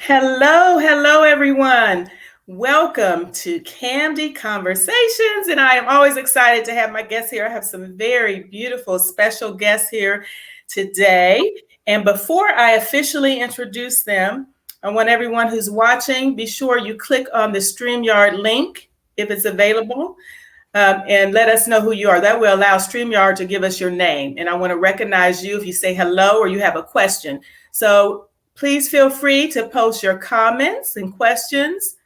Hello, everyone. Welcome to KAMDI Conversations, and I am always excited to have my guests here. I have some very beautiful special guests here today. And before I officially introduce them, I want everyone who's watching, be sure you click on the StreamYard link if it's available, and let us know who you are. That will allow StreamYard to give us your name. And I want to recognize you if you say hello or you have a question. So please feel free to post your comments and questions,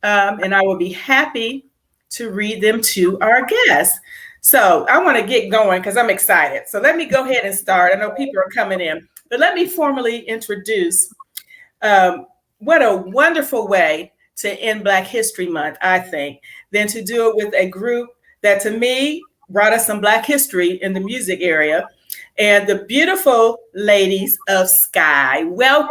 and I will be happy to read them to our guests. So I want to get going because I'm excited. So let me go ahead and start. I know people are coming in, but let me formally introduce what a wonderful way to end Black History Month, I think, than to do it with a group that to me brought us some Black history in the music area. And the beautiful ladies of Skyy. Welcome.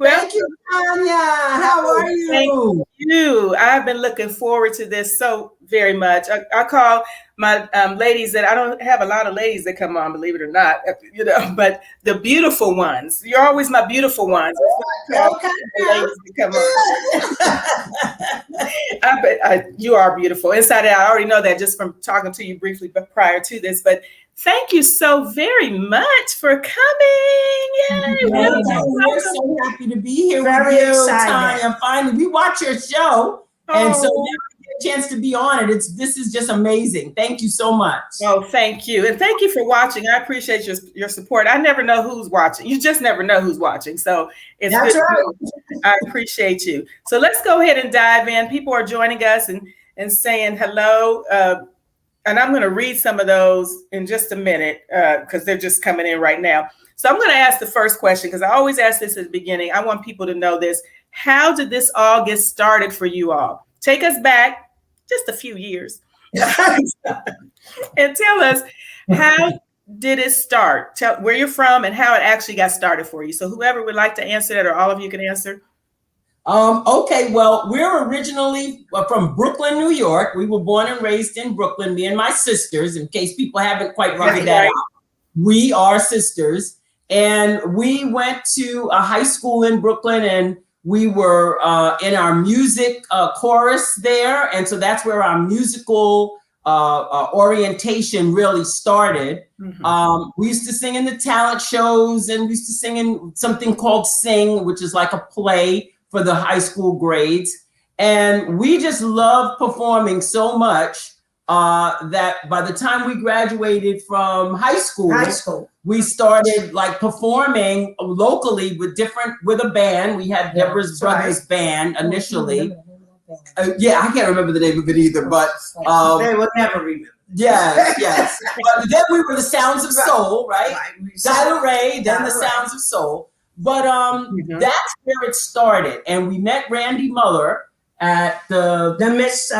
Thank you, Tanya. How are you? Thank you. I've been looking forward to this so very much. I call my ladies that I don't have a lot of ladies that come on, believe it or not, but the beautiful ones. You're always my beautiful ones. Okay. Ladies that come on. You are beautiful. Inside out, I already know that just from talking to you briefly prior to this, but thank you so very much for coming. Yay. We're so happy to be here with you, Tanya. Finally, we watch your show, and so now we get a chance to be on it. This is just amazing. Thank you so much. Oh, thank you. And thank you for watching. I appreciate your support. I never know who's watching. You just never know who's watching. So it's That's good. Right. I appreciate you. So let's go ahead and dive in. People are joining us and saying hello. And I'm going to read some of those in just a minute because they're just coming in right now. So I'm going to ask the first question because I always ask this at the beginning. I want people to know this. How did this all get started for you all? Take us back just a few years and tell us, how did it start? Tell where you're from and how it actually got started for you. So whoever would like to answer that, or all of you can answer. Okay, well, we're originally from Brooklyn, New York. We were born and raised in Brooklyn, me and my sisters, in case people haven't quite figured that out. We are sisters. And we went to a high school in Brooklyn, and we were in our music chorus there. And so that's where our musical orientation really started. Mm-hmm. We used to sing in the talent shows, and we used to sing in something called Sing, which is like a play for the high school grades. And we just loved performing so much that by the time we graduated from high school, we started like performing locally with a band. We had Deborah's Brothers Band initially. Yeah, I can't remember the name of it either, but they will never remember. Yes. But then we were the Sounds of Soul, right? Dial Ray, then the Sounds of Soul. But that's where it started. And we met Randy Muller at the Miss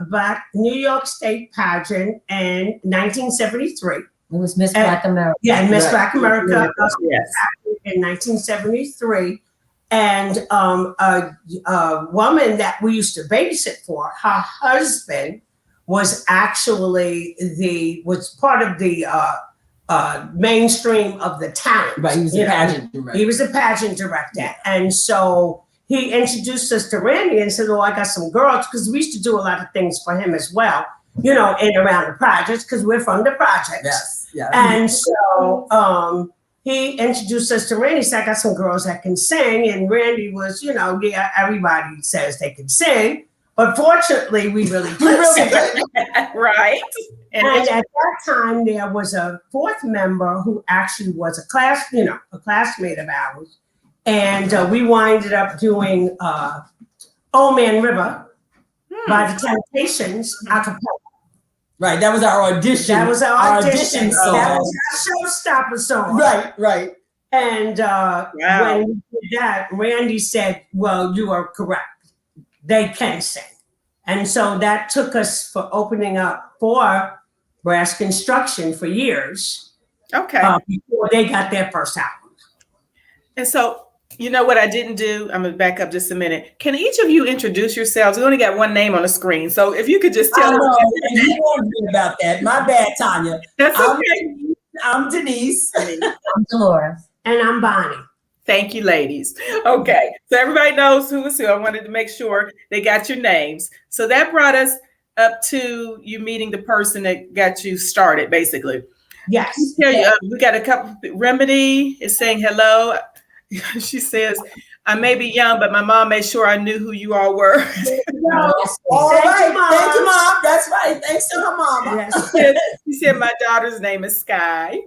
Black New York State pageant in 1973. It was Miss Black America. Yeah, Miss Black America in 1973. And a woman that we used to babysit for, her husband was actually was part of the mainstream of the talent. Right, he was a pageant director. He was a pageant director. And so he introduced us to Randy and said, I got some girls, because we used to do a lot of things for him as well, in and around the projects, because we're from the projects. Yes. And so he introduced us to Randy. He said, I got some girls that can sing. And Randy was, everybody says they can sing. But fortunately, we really could sing. Right. And at that time, there was a fourth member who actually was a classmate of ours. And we winded up doing Old Man River by the Temptations a cappella. Right, that was our audition. That was our audition song. That was our showstopper song. Right. And when we did that, Randy said, well, you are correct. They can sing. And so that took us for opening up for Brass Construction for years. Okay. Before they got their first album. And so, you know what I didn't do? I'm going to back up just a minute. Can each of you introduce yourselves? We only got one name on the screen. So if you could just tell us. You warned me about that. My bad, Tanya. That's okay. I'm Denise. I'm Dolores. And I'm Bonnie. Thank you, ladies. Okay, so everybody knows who is who. I wanted to make sure they got your names. So that brought us up to you meeting the person that got you started, basically. Yes. We got a couple. Remedy is saying hello. She says, I may be young, but my mom made sure I knew who you all were. All right. Thank you, Mom. That's right. Thanks to her mom. Yes. She said, my daughter's name is Skyy.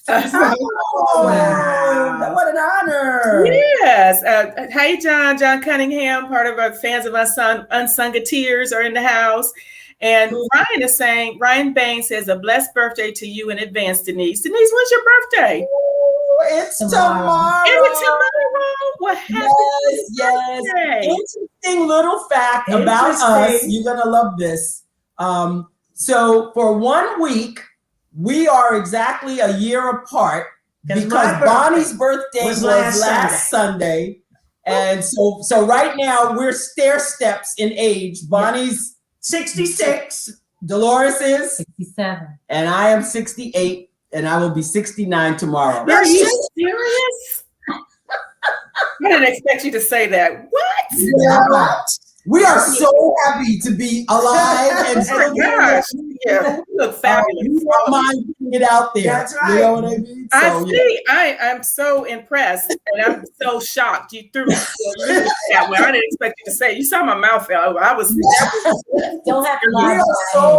Oh, wow. What an honor. Yes. Hey, John Cunningham, part of our fans of Unsung Tears are in the house. And Ryan is saying, Ryan Bain says, a blessed birthday to you in advance, Denise. Denise, when's your birthday? It's tomorrow. Is it tomorrow? What happened? Yes. Interesting little fact about us. You're going to love this. So for 1 week, we are exactly a year apart because Bonnie's birthday was last Sunday. And so right now we're stair steps in age. Bonnie's 66. Dolores is 67. And I am 68. And I will be 69 tomorrow. Are you serious? I didn't expect you to say that. What? Yeah. We are so happy to be alive and still gosh. Yeah, you look fabulous. You don't mind putting it out there. That's right. You know what I mean? So, I see. Yeah. I'm so impressed and I'm so shocked. You threw me that way. I didn't expect you to say. You saw my mouth fell. I was. Don't have to lie.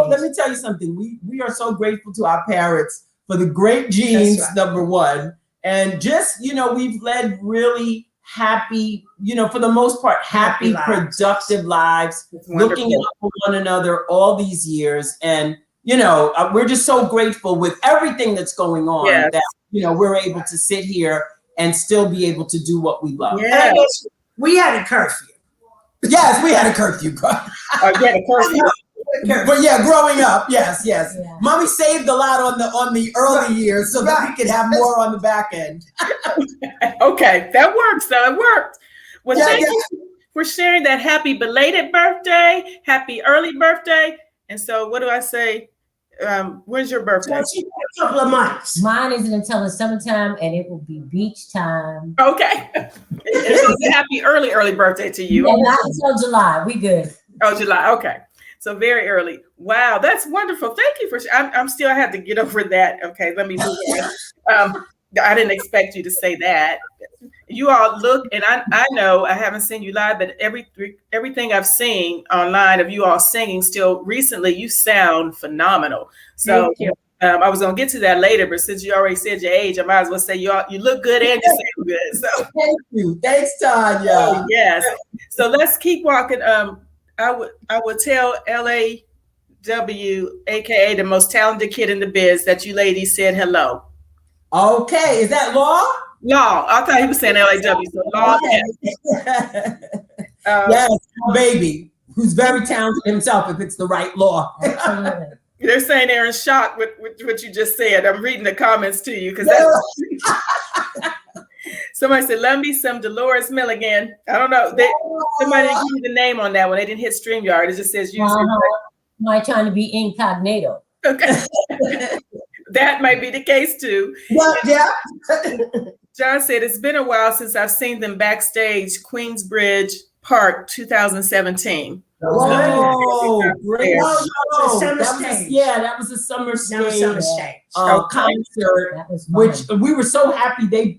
Let me tell you something. We are so grateful to our parents for the great genes, number one, and just we've led really happy, for the most part, happy productive lives, looking out for one another all these years. And, we're just so grateful with everything that's going on that, we're able to sit here and still be able to do what we love. Yeah. We had a curfew. Yes, we had a curfew. But yeah, growing up, yes. Yeah. Mommy saved a lot on the early years so that we could have more on the back end. Okay, that works. So it worked. Well, thank you for sharing that happy belated birthday, happy early birthday. And so, what do I say? When's your birthday? A couple of months. Mine isn't until the summertime, and it will be beach time. Okay. And so it's a happy early birthday to you. Yeah, not until July. We good. Oh, July. Okay. So very early. Wow, that's wonderful. Thank you for. I had to get over that. Okay, let me move on. I didn't expect you to say that. You all look, and I know I haven't seen you live, but everything I've seen online of you all singing still recently, you sound phenomenal. So I was gonna get to that later, but since you already said your age, I might as well say you look good and you sound good. So thank you. Thanks, Tanya. Oh, yes. So let's keep walking. I would tell LAW, aka the most talented kid in the biz, that you ladies said hello. Okay, is that Law? Law. I thought he was saying LAW. So Law. Yes, baby, who's very talented himself. If it's the right Law. They're saying they're in shock with what you just said. I'm reading the comments to you because somebody said, "Love me some Dolores Milligan." I don't know. Somebody didn't give me the name on that one. They didn't hit StreamYard. It just says user. Am I trying to be incognito? Okay. That might be the case too. Yeah. John said, it's been a while since I've seen them backstage, Queensbridge Park 2017. Oh, great. That was a summer stage. Concert, which we were so happy they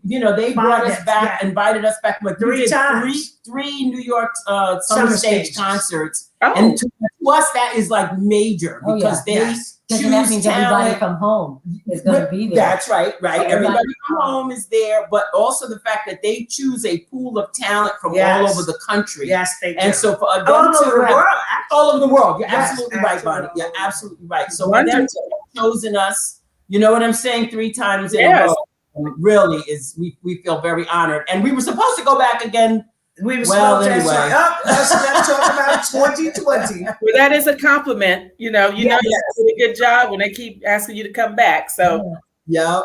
brought us back, invited us back like three times. Three New York summer stage concerts. And to us, that is like major because they choose that means everybody from home is going to be there. That's right. Everybody from home is there, but also the fact that they choose a pool of talent from all over the country. Yes, they do. And so for them all over the world. You're absolutely right, Bonnie. You're absolutely right. So for them to have chosen us, you know what I'm saying, 3 times in a row, really is, we feel very honored. And we were supposed to go back again. We were supposed to. Let's talk about 2020. Well, that is a compliment. You did a good job when they keep asking you to come back. So yeah.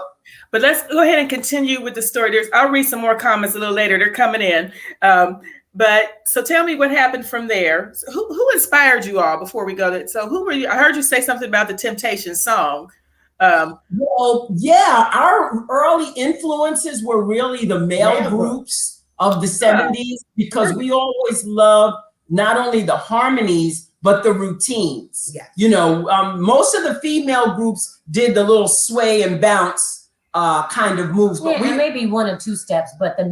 But let's go ahead and continue with the story. I'll read some more comments a little later. They're coming in. But so tell me what happened from there. So who inspired you all before we go to? So who were you? I heard you say something about the Temptations song. Well, yeah, our early influences were really the male groups of the 70s, because we always loved not only the harmonies, but the routines. Yes. You know, most of the female groups did the little sway and bounce kind of moves. But and maybe one or two steps, but the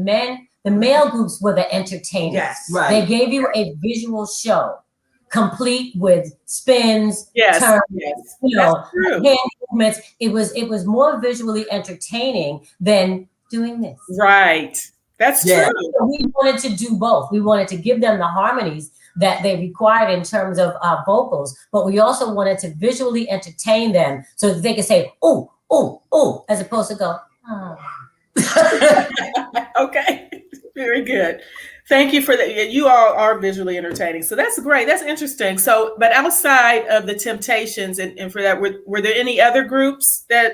male groups were the entertainers. Yes. Right. They gave you a visual show, complete with spins, turns, you know, hand movements. It was more visually entertaining than doing this. Right. That's true. So we wanted to do both. We wanted to give them the harmonies that they required in terms of vocals, but we also wanted to visually entertain them so that they could say, "Oh, oh, oh," as opposed to go, "Oh." Okay. Very good. Thank you for that. You all are visually entertaining. So that's great. That's interesting. So, but outside of the Temptations and for that, were there any other groups that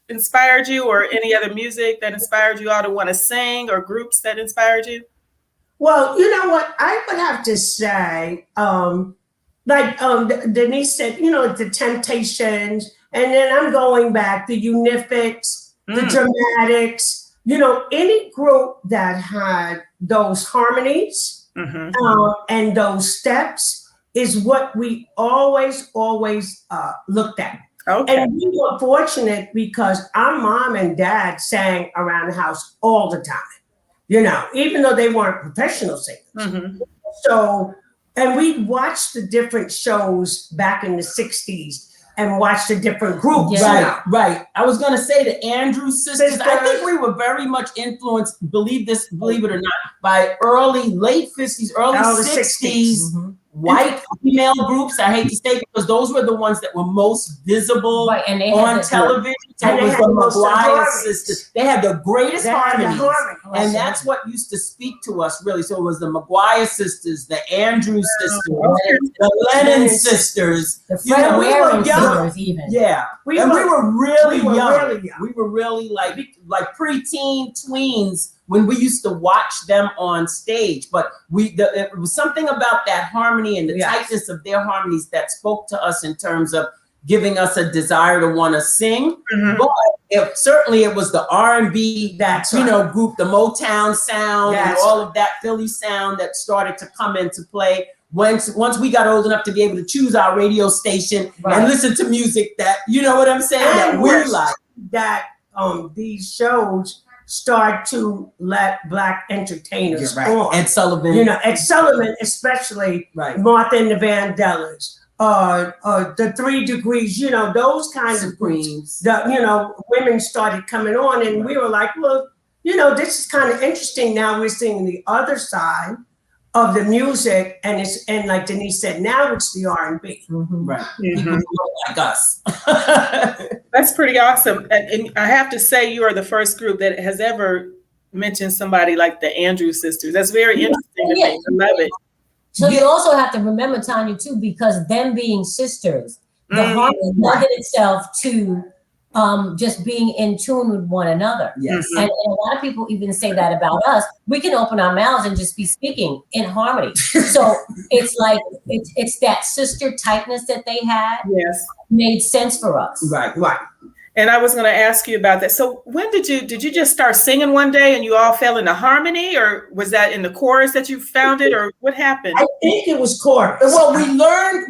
inspired you, or any other music that inspired you all to want to sing, or groups that inspired you? Well, you know what? I would have to say, Denise said, you know, the Temptations, and then I'm going back, the Unifics, the Dramatics, you know, any group that had those harmonies and those steps is what we always looked at. Okay. And we were fortunate because our mom and dad sang around the house all the time, you know, even though they weren't professional singers. So, and we watched the different shows back in the 60s and watched the different groups. Right. I was going to say the Andrews sisters. I think we were very much influenced, believe it or not, by late 50s, early 60s. White female groups, I hate to say, because those were the ones that were most visible on television. And it was the McGuire sisters. They had the greatest harmonies. And that's what used to speak to us, really. So it was the McGuire sisters, the Andrews sisters, the Lennon sisters. The Fred Waring sisters, even. Yeah. We were really young. We were really like preteen tweens when we used to watch them on stage. But it was something about that harmony and the tightness of their harmonies that spoke to us in terms of giving us a desire to want to sing. But certainly it was the R&B group, the Motown sound and all of that Philly sound that started to come into play once we got old enough to be able to choose our radio station and listen to music that, you know what I'm saying, that we like. That these shows start to let Black entertainers on. Ed Sullivan. You know, Ed Sullivan, especially Martha and the Vandellas, the 3 Degrees, you know, those kinds of groups. You know, women started coming on, and we were like, well, you know, this is kind of interesting. Now we're seeing the other side of the music, and like Denise said, now it's the R&B. Right. People like us. That's pretty awesome. And I have to say, you are the first group that has ever mentioned somebody like the Andrews sisters. That's very interesting to me. I love it. So you also have to remember, Tanya, too, because them being sisters, the harmony lended itself to just being in tune with one another. Yes. And a lot of people even say that about us. We can open our mouths and just be speaking in harmony. So it's like, it's that sister tightness that they had made sense for us. Right. And I was going to ask you about that. So when did you just start singing one day and you all fell into harmony, or was that in the chorus that you found it, or what happened? I think it was chorus. Well, we learned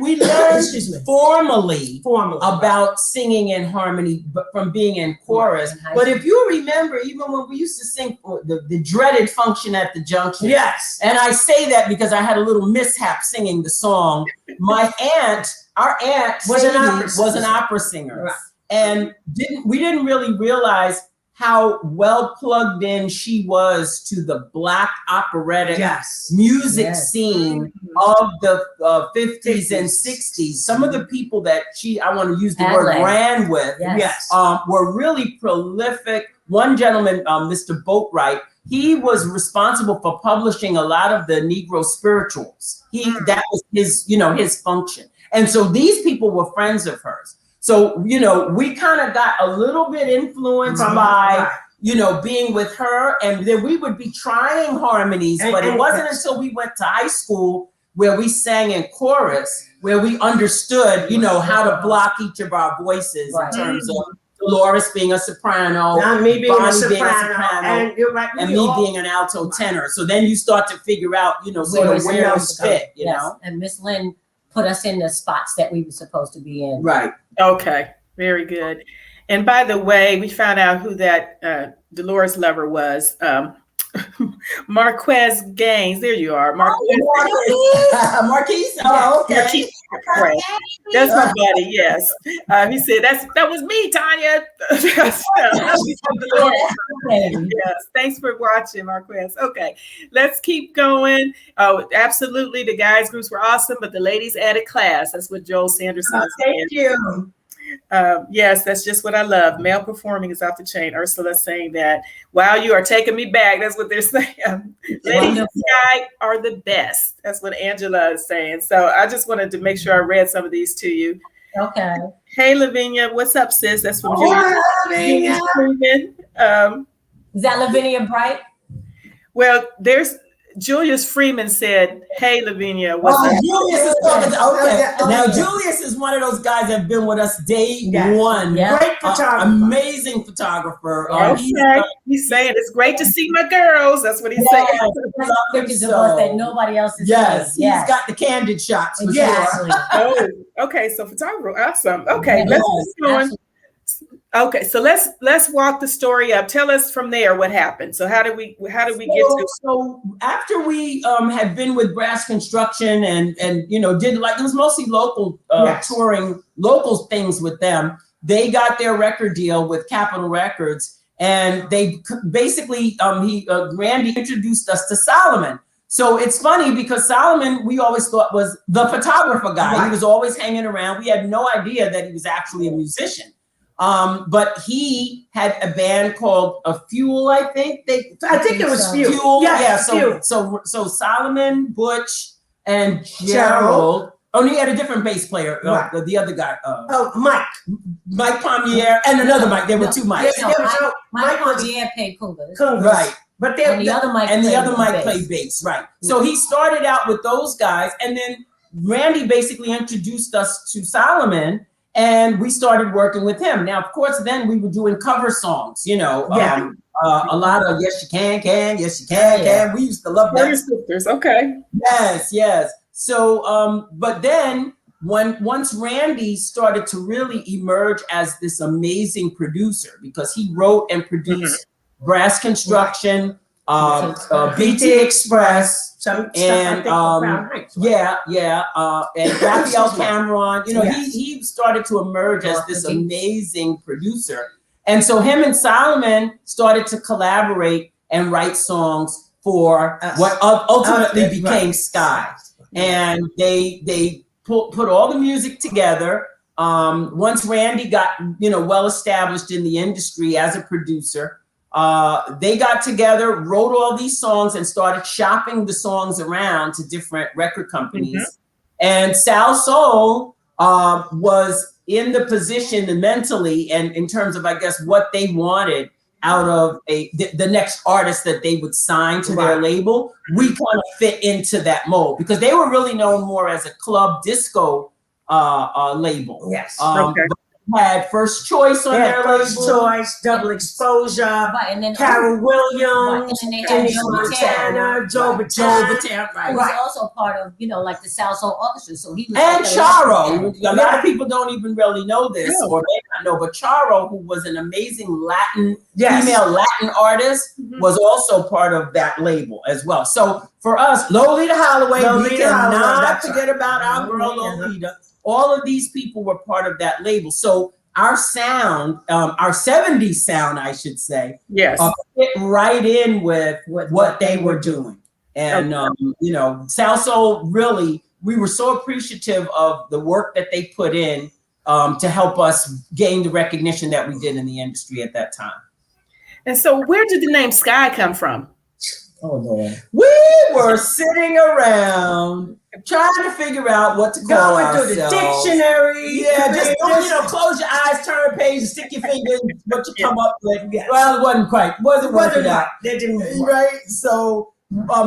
formally about singing in harmony, but from being in chorus. But if you remember, even when we used to sing the dreaded Function at the Junction. Yes. And I say that because I had a little mishap singing the song. Our aunt was an opera singer. Right. And we didn't really realize how well plugged in she was to the Black operatic music scene of the 50s and 60s. Some of the people that I want to use the word ran with, were really prolific. One gentleman, Mr. Boatwright, he was responsible for publishing a lot of the Negro spirituals. That was his function. And so these people were friends of hers. So, you know, we kind of got a little bit influenced by, you know, being with her, and then we would be trying harmonies, but it wasn't until we went to high school where we sang in chorus, where we understood, you know, how to block each of our voices in terms of Dolores being a soprano, Now me being a Bonnie soprano, and you're right, and me being an alto tenor. So then you start to figure out, sort of where it's fit, you know? And Miss Lynn put us in the spots that we were supposed to be in. Right. Okay, very good. And by the way, we found out who that Dolores lover was. Marquez Gaines. There you are. Marquez. Marquise. Oh, okay. Marquise. That's my buddy, yes. He said, that was me, Tanya. Yes, thanks for watching, Marquez. Okay, let's keep going. Oh, absolutely, the guys' groups were awesome, but the ladies added class. That's what Joel Sanderson said. Thank you. Yes, that's just what I love. Male performing is off the chain. Ursula's saying that. Wow, you are taking me back. That's what they're saying. Ladies of Skyy are the best. That's what Angela is saying. So I just wanted to make sure I read some of these to you. Okay. Hey, Lavinia, what's up, sis? That's from Lavinia. Is that Lavinia Bright? Well, there's Julius Freeman said, "Hey, Lavinia, what's up?" Julius is talking. Okay. Now Julius is one of those guys that have been with us day one. Yeah. Great photographer. Amazing photographer. He's saying it's great to see my girls. That's what he's saying. Pictures of us that nobody else is seeing. He's got the candid shots. For exactly. sure. Oh, okay. So photographer, awesome. Okay, let's keep going. Okay, so let's walk the story up. Tell us from there what happened. So how did we get to? So after we had been with Brass Construction and did it was mostly local touring, local things with them. They got their record deal with Capitol Records, and they basically Randy introduced us to Solomon. So it's funny because Solomon, we always thought was the photographer guy. Right. He was always hanging around. We had no idea that he was actually a musician. But he had a band called Fuel, I think. I think it was Fuel. Fuel. Yes, Yeah. Fuel. So Solomon, Butch, and Gerald. Oh, and he had a different bass player. Right. The other guy. Mike Pommier and another Mike. There were two Mikes. Mike Pommier played congas. Right. But the other Mike played bass. Right. So he started out with those guys, and then Randy basically introduced us to Solomon. And we started working with him. Now, of course, then we were doing cover songs, a lot of Yes You Can, Yes You Can. We used to love that. Sisters, okay. Yes. So, but then once Randy started to really emerge as this amazing producer, because he wrote and produced Brass Construction, BT Express, and Raphael Cameron. He started to emerge as this amazing producer, and so him and Solomon started to collaborate and write songs for what ultimately became Skyy, and they put all the music together. Once Randy got well established in the industry as a producer. They got together, wrote all these songs, and started shopping the songs around to different record companies. Mm-hmm. And Sal Soul was in the position mentally and in terms of, I guess, what they wanted out of the next artist that they would sign to their label. We kind of fit into that mold because they were really known more as a club disco label. Yes. Had First Choice on their label. First Choice, Double Exposure, and then Carol Williams, and then they had Joe Bataan, who was also part of, like the South Soul Orchestra. So he was and Charo. A lot of people don't even really know this, or may not know, but Charo, who was an amazing female Latin artist, was also part of that label as well. So for us, Lolita Holloway, we cannot forget about our girl Lolita. All of these people were part of that label. So our sound, our 70s sound, I should say, fit right in with what they were doing. And, South Soul, really, we were so appreciative of the work that they put in to help us gain the recognition that we did in the industry at that time. And so where did the name Skyy come from? Oh, Lord. We were sitting around trying to figure out what to call ourselves. Going through the dictionary. Yeah, just close your eyes, turn a page, stick your finger in what you come up with. Well, it wasn't quite. Wasn't working out. That didn't work. Right? So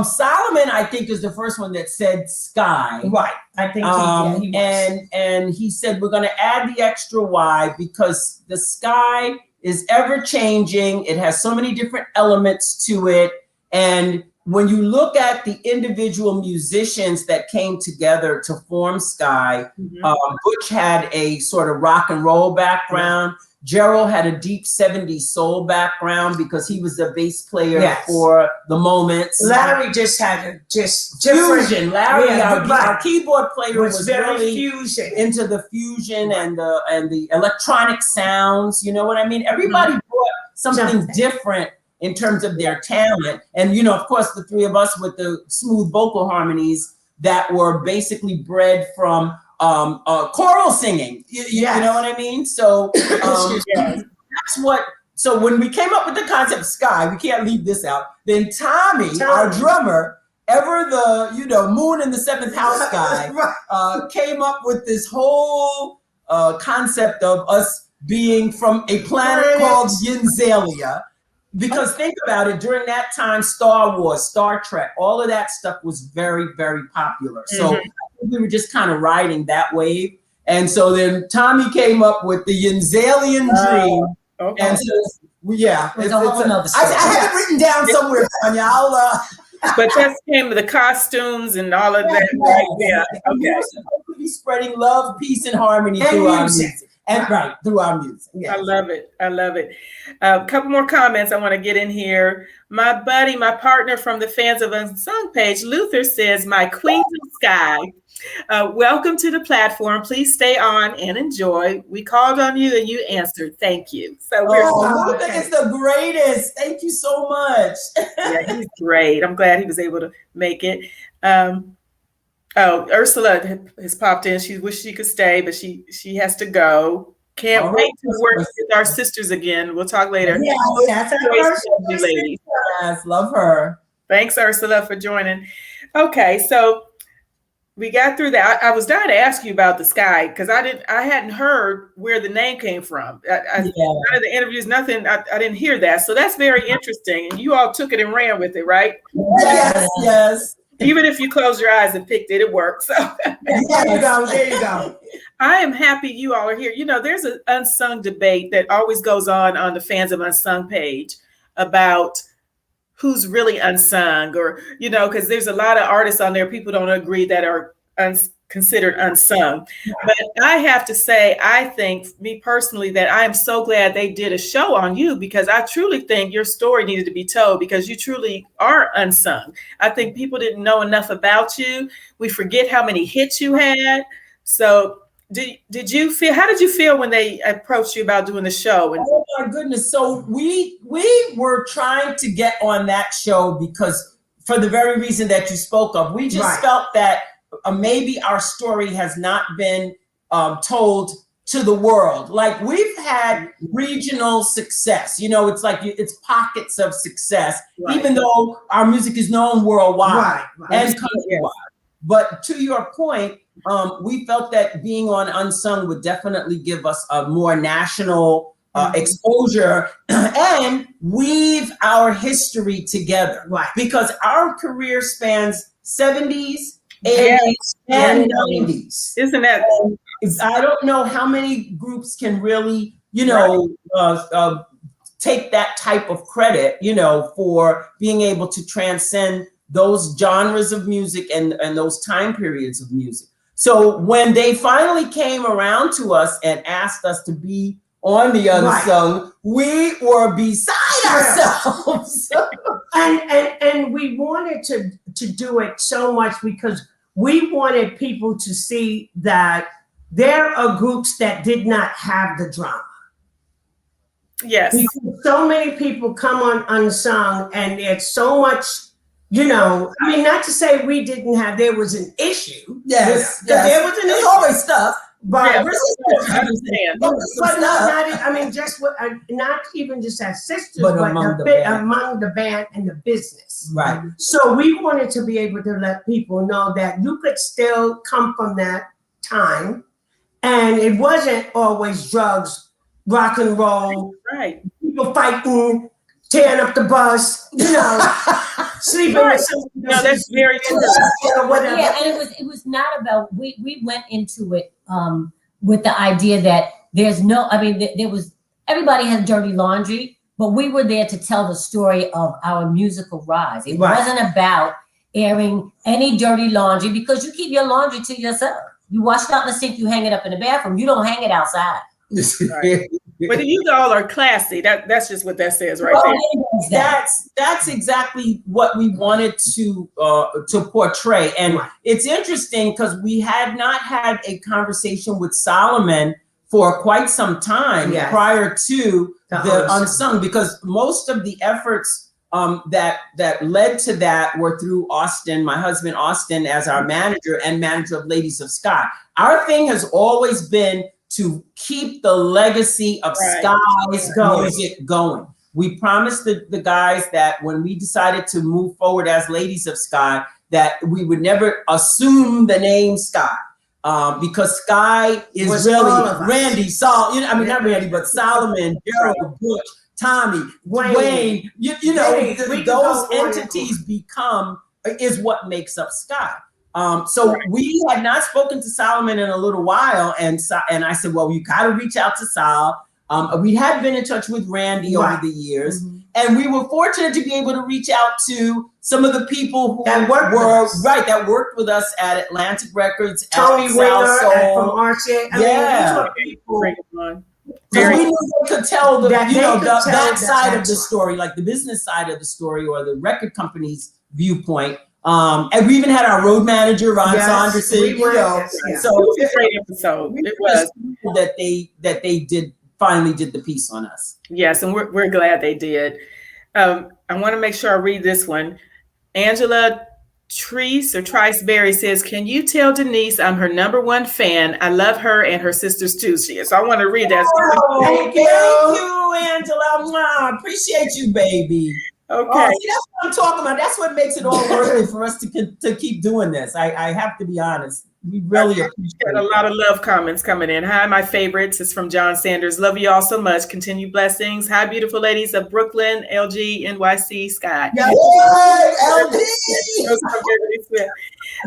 Solomon, I think, is the first one that said Skyy. Right. I think he was. And he said we're going to add the extra Y because the sky is ever changing. It has so many different elements to it. And when you look at the individual musicians that came together to form Skyy, Butch had a sort of rock and roll background. Gerald had a deep 70s soul background because he was the bass player for the Moments. Larry just had a fusion. Larry, our keyboard player, was very really fusion. into the fusion and the electronic sounds. You know what I mean? Everybody brought something different in terms of their talent. And, you know, of course, the three of us with the smooth vocal harmonies that were basically bred from choral singing, you know what I mean? So that's what. So when we came up with the concept of Skyy, we can't leave this out. Then Tommy, our drummer, ever the moon in the seventh house guy, came up with this whole concept of us being from a planet called Yinzalia. Because think about it, during that time, Star Wars, Star Trek, all of that stuff was very, very popular. So we were just kind of riding that wave. And so then Tommy came up with the Yinzalian dream. Okay. And so, it's a whole nother story. I have it written down somewhere, Tanya. But that came with the costumes and all of that. We're supposed to be spreading love, peace, and harmony through our music. And through our music. Yes. I love it. I love it. A couple more comments I want to get in here. My buddy, my partner from the Fans of Unsung page, Luther, says, my queen of Skyy, welcome to the platform. Please stay on and enjoy. We called on you and you answered. Thank you. So Luther is the greatest. Thank you so much. Yeah, he's great. I'm glad he was able to make it. Ursula has popped in. She wished she could stay, but she has to go. Can't wait to work with our sisters again. We'll talk later. Yeah, that's our lady. Yes, love her. Thanks, Ursula, for joining. Okay, so we got through that. I was dying to ask you about the Skyy because I hadn't heard where the name came from. None of the interviews, nothing. I didn't hear that. So that's very interesting. And you all took it and ran with it, right? Yes. Even if you close your eyes and picked it, it works. So. There you go. I am happy you all are here. You know, there's an unsung debate that always goes on the Fans of Unsung page about who's really unsung, or, you know, because there's a lot of artists on there, people don't agree, that are considered unsung. But I have to say, I think, me personally, that I am so glad they did a show on you, because I truly think your story needed to be told, because you truly are unsung. I think people didn't know enough about you. We forget how many hits you had. So did you feel, how did you feel when they approached you about doing the show? And oh my goodness. So we were trying to get on that show because, for the very reason that you spoke of, we just felt that maybe our story has not been told to the world. Like, we've had regional success, you know, it's like it's pockets of success, even though our music is known worldwide and countrywide. But to your point, we felt that being on Unsung would definitely give us a more national exposure and weave our history together. Because our career spans 70s, 80s, and 90s. Isn't that? I don't know how many groups can really, you know, take that type of credit, you know, for being able to transcend those genres of music and those time periods of music. So when they finally came around to us and asked us to be on the Unsung, we were beside ourselves. and we wanted to do it so much because we wanted people to see that there are groups that did not have the drama. Yes. Because so many people come on Unsung and it's so much, you know, I mean, not to say we didn't have, there was an issue. Yes. There was an issue. There's always stuff. But I understand. But not, I mean, just what, not even just as sisters, but among the band and the business. Right. So we wanted to be able to let people know that you could still come from that time, and it wasn't always drugs, rock and roll, people fighting, tearing up the bus, you know. sleeping Right. with someone. No, that's very true. Or whatever. Yeah, and it was not about we went into it with the idea that there's no, I mean, there was, everybody has dirty laundry, but we were there to tell the story of our musical rise. It Right. wasn't about airing any dirty laundry, because you keep your laundry to yourself. You wash it out in the sink, you hang it up in the bathroom. You don't hang it outside. Right. But you all are classy. That's just what that says right there. That's exactly what we wanted to portray. And it's interesting because we had not had a conversation with Solomon for quite some time prior to the Unsung, because most of the efforts that led to that were through Austin, my husband Austin, as our manager and manager of Ladies of Skyy. Our thing has always been to keep the legacy of Skyy's music going. We promised the guys that when we decided to move forward as Ladies of Skyy, that we would never assume the name Skyy. Because Skyy is really Randy, not Randy, but Solomon, Gerald, Butch, Tommy, Wayne, those entities is what makes up Skyy. So we had not spoken to Solomon in a little while, and I said, well, you got to reach out to Sol. We had been in touch with Randy over the years, and we were fortunate to be able to reach out to some of the people who that worked with us at Atlantic Records, Tony Winger from Archie. So we knew they could tell that side of the story, like the business side of the story, or the record company's viewpoint. And we even had our road manager, Ron Saunderson. So it was a great episode. It was that they finally did the piece on us. Yes, and we're glad they did. I want to make sure I read this one. Angela Trice Berry says, "Can you tell Denise I'm her #1 fan? I love her and her sisters too." She is. So I want to read that. Thank you, Angela. I appreciate you, baby. Okay. See, that's what I'm talking about. That's what makes it all worth it for us to keep doing this. I have to be honest. We really appreciate a lot of love comments coming in. Hi, my favorites is from John Sanders. Love you all so much. Continue blessings. Hi, beautiful ladies of Brooklyn, LG, NYC, Skyy. LG.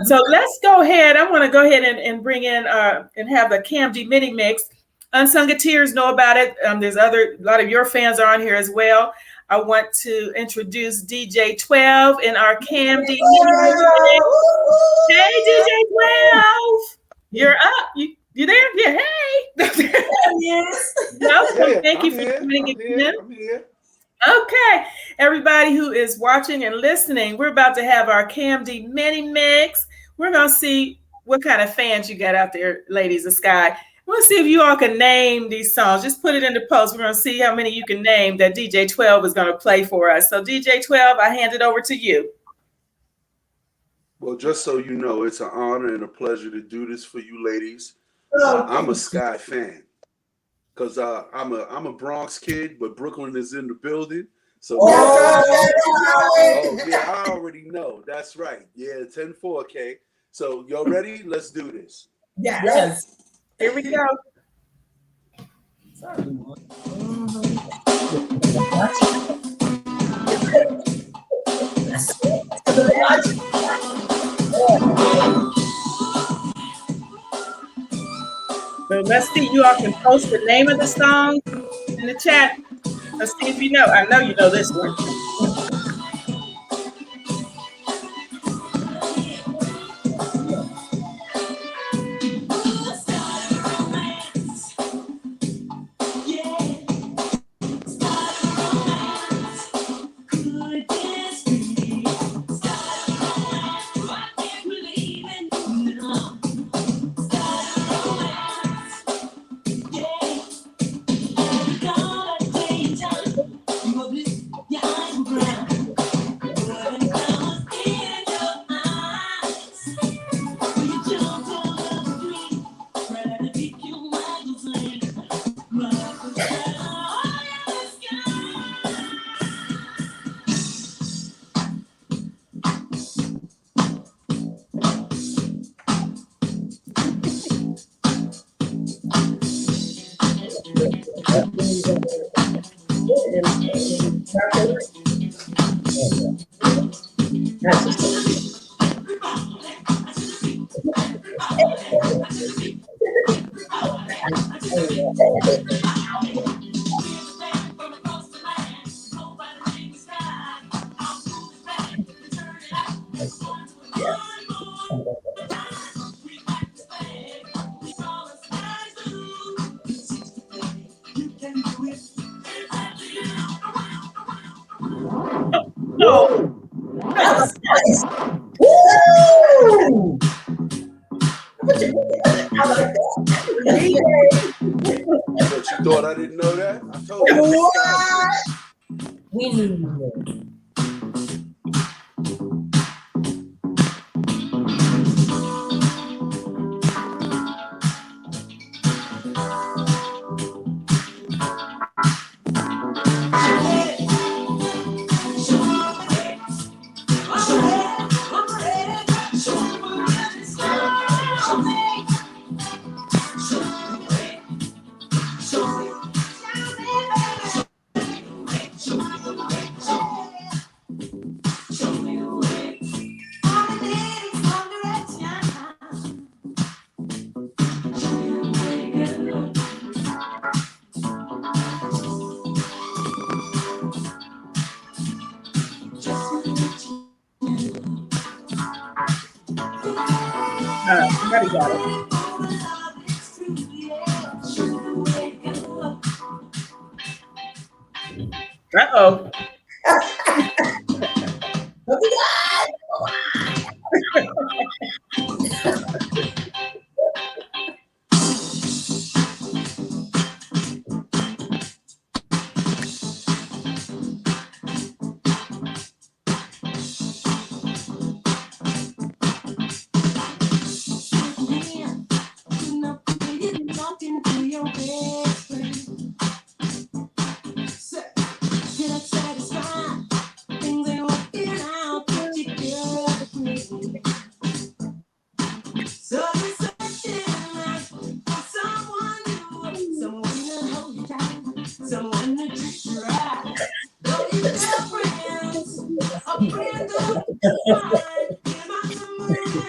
So let's go ahead. I want to go ahead and bring in and have the KAMDI mini mix. Unsung Tears know about it. There's a lot of your fans are on here as well. I want to introduce DJ 12 in our KAMDI. Hey, DJ 12, you're up. You there? Yeah. Hey. Yes. Welcome. Thank you for coming in. I'm here. Okay, everybody who is watching and listening, we're about to have our KAMDI mini mix. We're gonna see what kind of fans you got out there, Ladies of Skyy. We'll see if you all can name these songs. Just put it in the post. We're going to see how many you can name that DJ 12 is going to play for us. So DJ 12, I hand it over to you. Well, just so you know, it's an honor and a pleasure to do this for you ladies. I'm a Skyy fan because I'm a Bronx kid, but Brooklyn is in the building. So I already know. That's right. Yeah, 10-4K. So y'all ready? Let's do this. Yes. Here we go. So let's see, you all can post the name of the song in the chat. Let's see if you know. I know you know this one. Yeah. Oh, That was nice. Woo! I like that. But you thought I didn't know that? I told you. What? We knew you knew. Somebody got it. Uh-oh.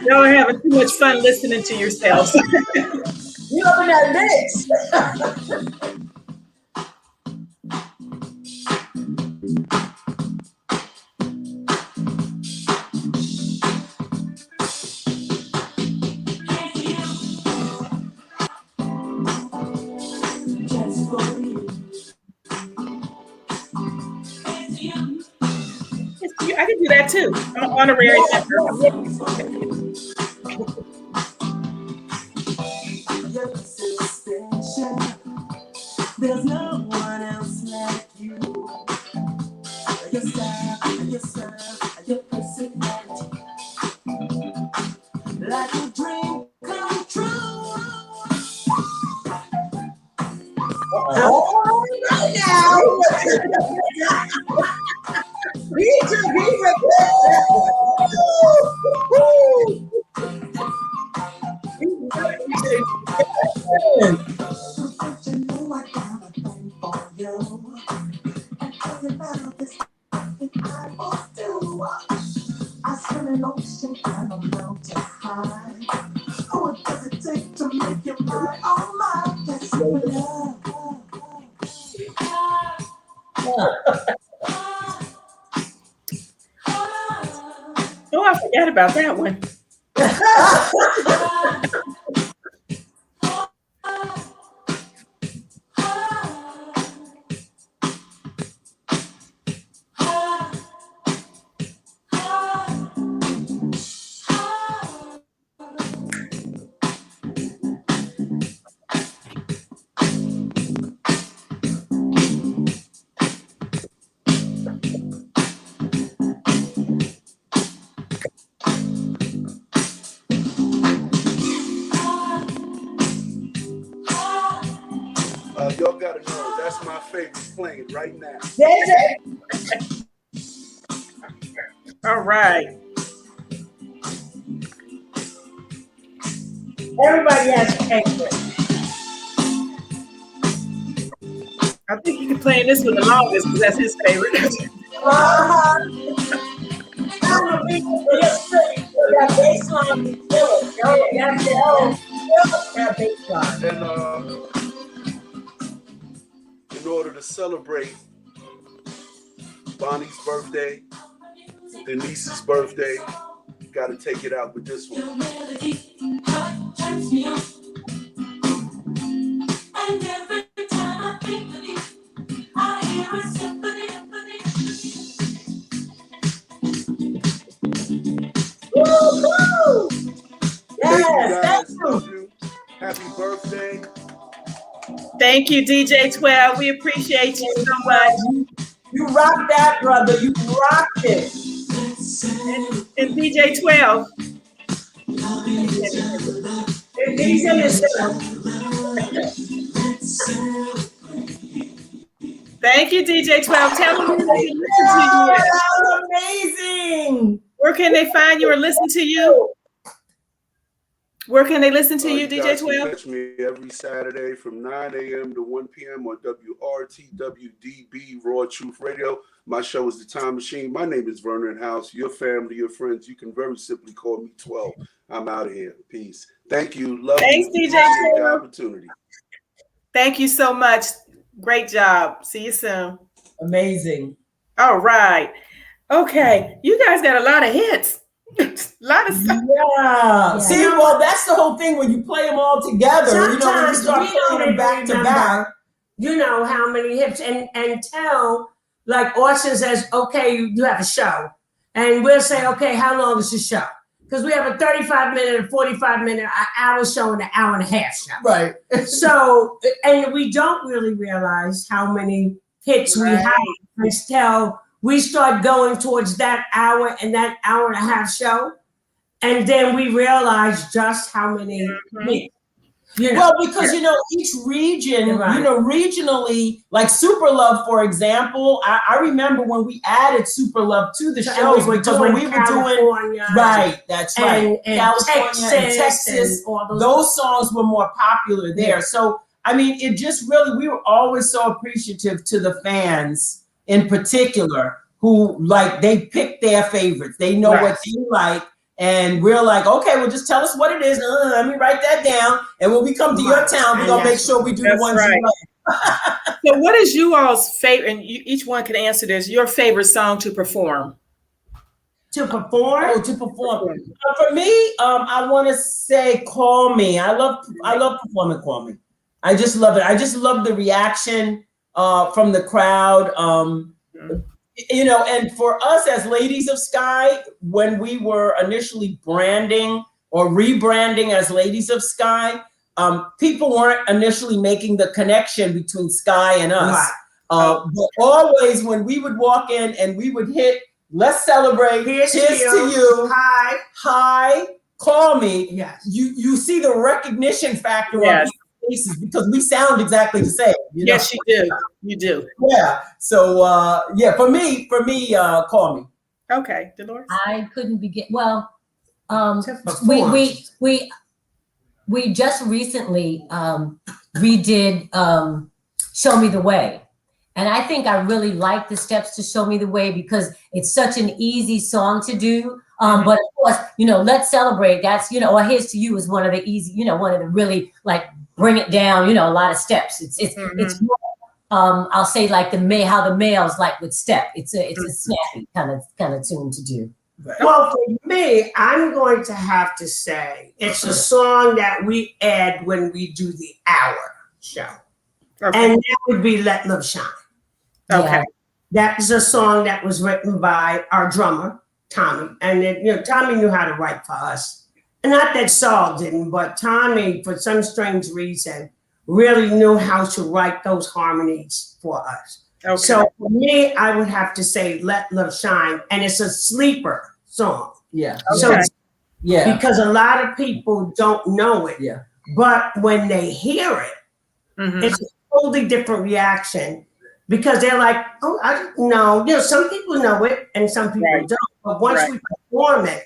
Y'all are having too much fun listening to yourselves. You up in that mix. I can do that too. I'm an honorary member. There's no one else like you. Your style, your style, your personality, like a dream come true. Oh, right now. We should be You know I got a thing for you. And everybody this I must do. I swim in ocean and a mountain high. What does it take to make you mine? Oh my, that's love. Oh, I forgot about that one. Y'all gotta know that's my favorite playing right now. All right. Everybody has a favorite. I think you can play this one the longest because that's his favorite. I'm a big In order to celebrate Bonnie's birthday, Denise's birthday, got to take it out with this one. And every time I think of you, I hear a symphony. Woo-hoo! Yes, thank you. Happy birthday. Thank you, DJ 12. We appreciate you so much. You rocked that, brother. You rocked it. And DJ 12. He's in his Thank you, DJ 12. Tell them where they can listen to you. That was amazing. Where can they find you or listen to you? Where can they listen to you, DJ 12? Catch me every Saturday from 9 a.m. to 1 p.m. on WRTWDB Raw Truth Radio. My show is The Time Machine. My name is Vernon House. Your family, your friends, you can very simply call me 12. I'm out of here. Peace. Thank you. Love Thanks, you. DJ 12. The opportunity. Thank you so much. Great job. See you soon. Amazing. All right. Okay. You guys got a lot of hits. A lot of stuff. Yeah. See, well, that's the whole thing when you play them all together. Sometimes you know, when you start playing them back to back. You know how many hits and tell, like Austin says, okay, you have a show. And we'll say, okay, how long is the show? Because we have a 35-minute, a 45-minute, an hour show, and an hour and a half show. Right. So, and we don't really realize how many hits we have until we start going towards that hour and that hour and a half show. And then we realize just how many hits. You know. Well, because, each region, regionally, like Super Love, for example, I remember when we added Super Love to the shows, because when we were doing, that's right, and California and Texas, and those songs were more popular there. Yeah. So, I mean, it just really, we were always so appreciative to the fans in particular who, like, they pick their favorites. They know what they like. And we're like, okay, well, just tell us what it is. Let me write that down. And when we come to your town, we're going to make sure we do the ones you like. So what is you all's favorite, and each one can answer this, your favorite song to perform? To perform? Oh, to perform. For me, I want to say Call Me. I love performing Call Me. I just love it. I just love the reaction from the crowd. And for us as Ladies of Skyy, when we were initially branding or rebranding as Ladies of Skyy, people weren't initially making the connection between Skyy and us. Right. But always when we would walk in and we would hit, let's celebrate, here's to you, hi, call me. Yes. You see the recognition factor on people's faces because we sound exactly the same. Yes, you do. You do. Yeah. So for me, Call Me. Okay, Dolores. I couldn't begin. Well, we just recently redid Show Me the Way. And I think I really like the steps to Show Me the Way because it's such an easy song to do. But of course, Let's Celebrate. That's, or Here's to You is one of the easy, one of the really like bring it down, a lot of steps. It's more, I'll say like how the males like with step. It's a snappy kind of tune to do. Well, for me, I'm going to have to say it's a song that we add when we do the hour show. Okay. And that would be Let Love Shine. Okay. Yeah. That is a song that was written by our drummer, Tommy. And Tommy knew how to write for us. And not that Saul didn't, but Tommy, for some strange reason, really knew how to write those harmonies for us. Okay. So for me, I would have to say Let Love Shine. And it's a sleeper song. Yeah. So because a lot of people don't know it. Yeah. But when they hear it, it's a totally different reaction because they're like, oh, I don't know. Some people know it and some people don't. But once we perform it,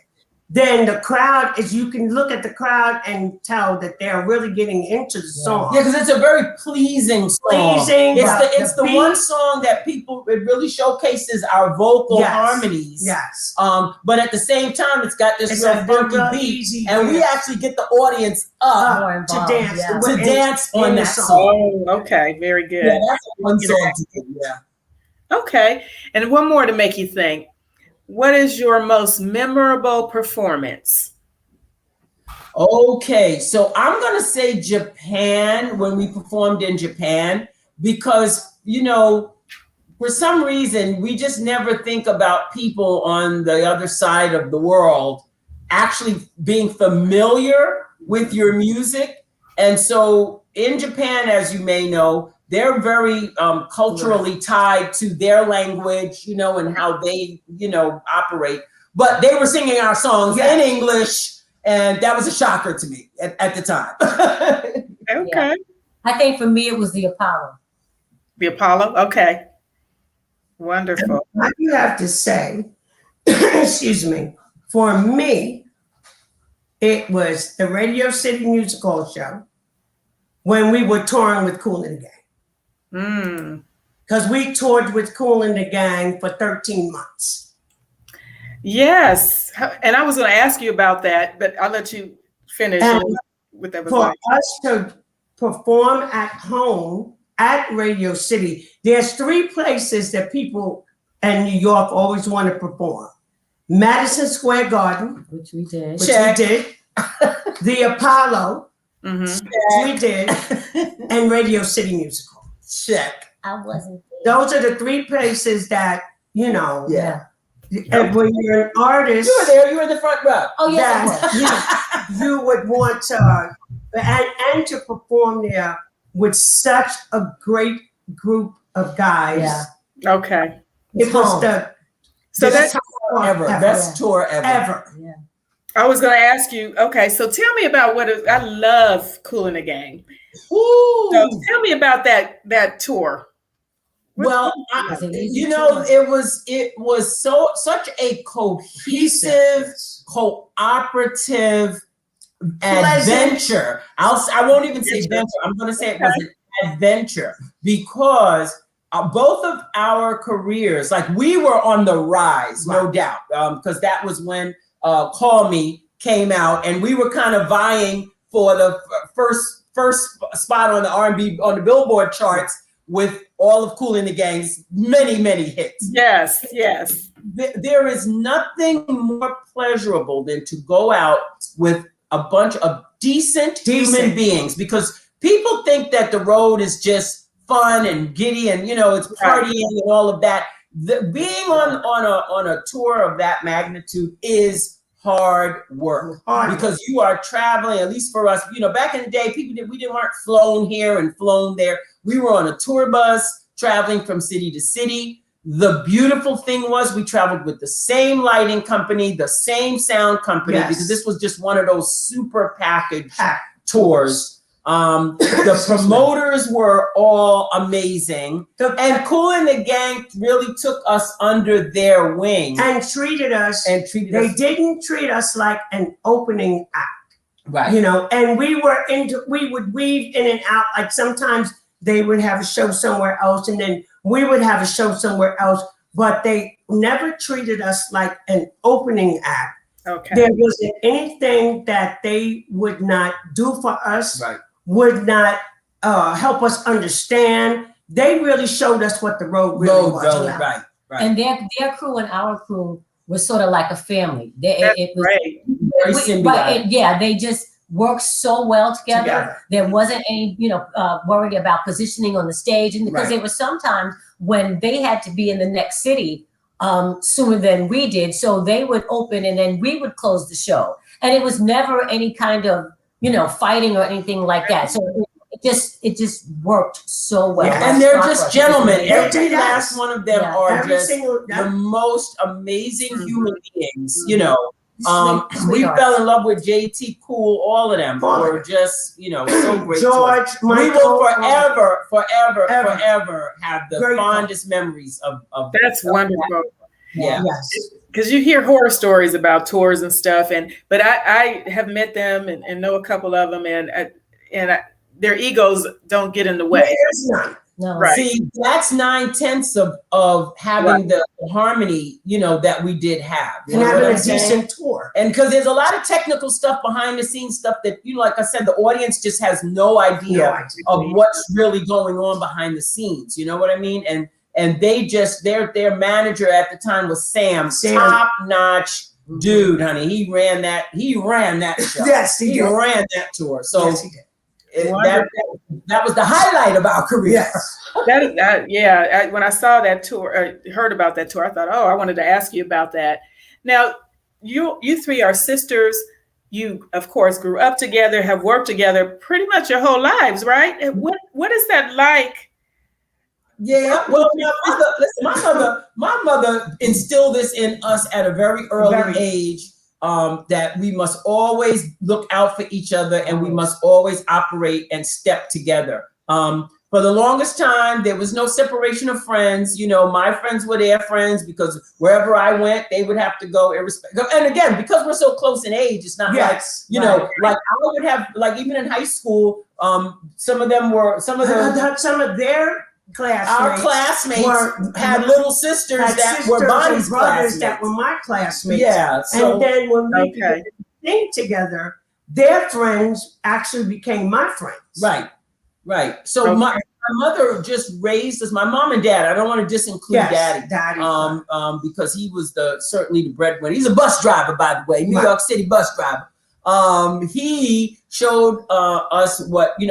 then the crowd is, you can look at the crowd and tell that they're really getting into the song. Yeah, because it's a very pleasing song. Pleasing. It's the one song that people, it really showcases our vocal harmonies. Yes. But at the same time, it's got this real funky beat, and we actually get the audience up to dance, to dance on that song. Oh, okay, very good. Yeah, that's a fun song to do. Yeah. Okay, and one more to make you think. What is your most memorable performance? Okay, so I'm going to say Japan, when we performed in Japan, because, you know, for some reason, we just never think about people on the other side of the world actually being familiar with your music. And so in Japan, as you may know, they're very culturally tied to their language, you know, and how they, you know, operate. But they were singing our songs in English, and that was a shocker to me at the time. Okay. Yeah. I think for me, it was the Apollo. The Apollo? Okay. Wonderful. I do have to say, excuse me, for me, it was the Radio City Music Hall show when we were touring with Kool and the Gang. Because we toured with Kool and the Gang for 13 months. Yes. And I was going to ask you about that, but I'll let you finish. What that was for like. us to perform at home at Radio City, there's 3 places that people in New York always want to perform. Madison Square Garden, Which we did. The Apollo, which we did, and Radio City Music Hall. Check. I wasn't there. Those are the 3 places that, you know. Yeah. And when you're an artist, You were there. You were in the front row. Oh, yes, that you would want to, and to perform there with such a great group of guys. Yeah. Okay. It was the that's best tour ever. Yeah. I was going to ask you. Okay, so tell me about I love Kool and the Gang. Ooh. So tell me about that tour. Well, you know, it was such a cohesive, cooperative adventure. I won't even say venture. I'm going to say it was an adventure because both of our careers, like we were on the rise, no doubt, because that was when Call Me came out, and we were kind of vying for the first spot on the R&B on the Billboard charts with all of Kool and the Gang's many hits. Yes. There is nothing more pleasurable than to go out with a bunch of decent human beings, because people think that the road is just fun and giddy and, you know, it's partying and all of that. Being on a tour of that magnitude is hard work because you are traveling. At least for us, you know, back in the day, we weren't flown here and flown there. We were on a tour bus traveling from city to city. The beautiful thing was we traveled with the same lighting company, the same sound company, because this was just one of those super packaged tours. The promoters were all amazing, and Kool and the Gang really took us under their wing and treated us. They didn't treat us like an opening act, right? You know, and we would weave in and out. Like sometimes they would have a show somewhere else, and then we would have a show somewhere else. But they never treated us like an opening act. Okay. There wasn't anything that they would not do for us. Right. Would not help us understand. They really showed us what the road really was. Right. And their crew and our crew was sort of like a family. It was great. Very symbiotic. They just worked so well together. There wasn't any, worry about positioning on the stage, and because there was sometimes when they had to be in the next city sooner than we did, so they would open and then we would close the show, and it was never any kind of fighting or anything like that. So it just worked so well. And they're just gentlemen. Every last one of them are just the most amazing human beings, We fell in love with JT, Kool, all of them were just, so great. George, we will forever have the fondest memories of That's wonderful. Yeah. Yes. because you hear horror stories about tours and stuff, but I have met them and know a couple of them, and their egos don't get in the way. There's none. No. Right. See, that's 9/10 of having the harmony, that we did have. And having a decent tour. And because there's a lot of technical stuff behind the scenes stuff that, like I said, the audience just has no idea of what's really going on behind the scenes. You know what I mean? And they just, their manager at the time was Sam. Top-notch dude, honey. He ran that show. Yes, he ran that tour. So yes, he did. That was the highlight of our career. Yes. When I saw that tour, heard about that tour, I thought, I wanted to ask you about that. Now, you three are sisters. You, of course, grew up together, have worked together pretty much your whole lives, right? And what is that like? Yeah, well, my mother instilled this in us at a very early age. That we must always look out for each other and we must always operate and step together. For the longest time, there was no separation of friends. My friends were their friends because wherever I went, they would have to go irrespective. And again, because we're so close in age, it's not like I would have, like, even in high school, some of their classmates had little sisters that were Bonnie's brothers that were my classmates. Yeah. And then when we did the thing together, their friends actually became my friends. Right. So my mother just raised us, my mom and dad. I don't want to disinclude Daddy. Because he was certainly the breadwinner. He's a bus driver, by the way, New York City bus driver. He showed us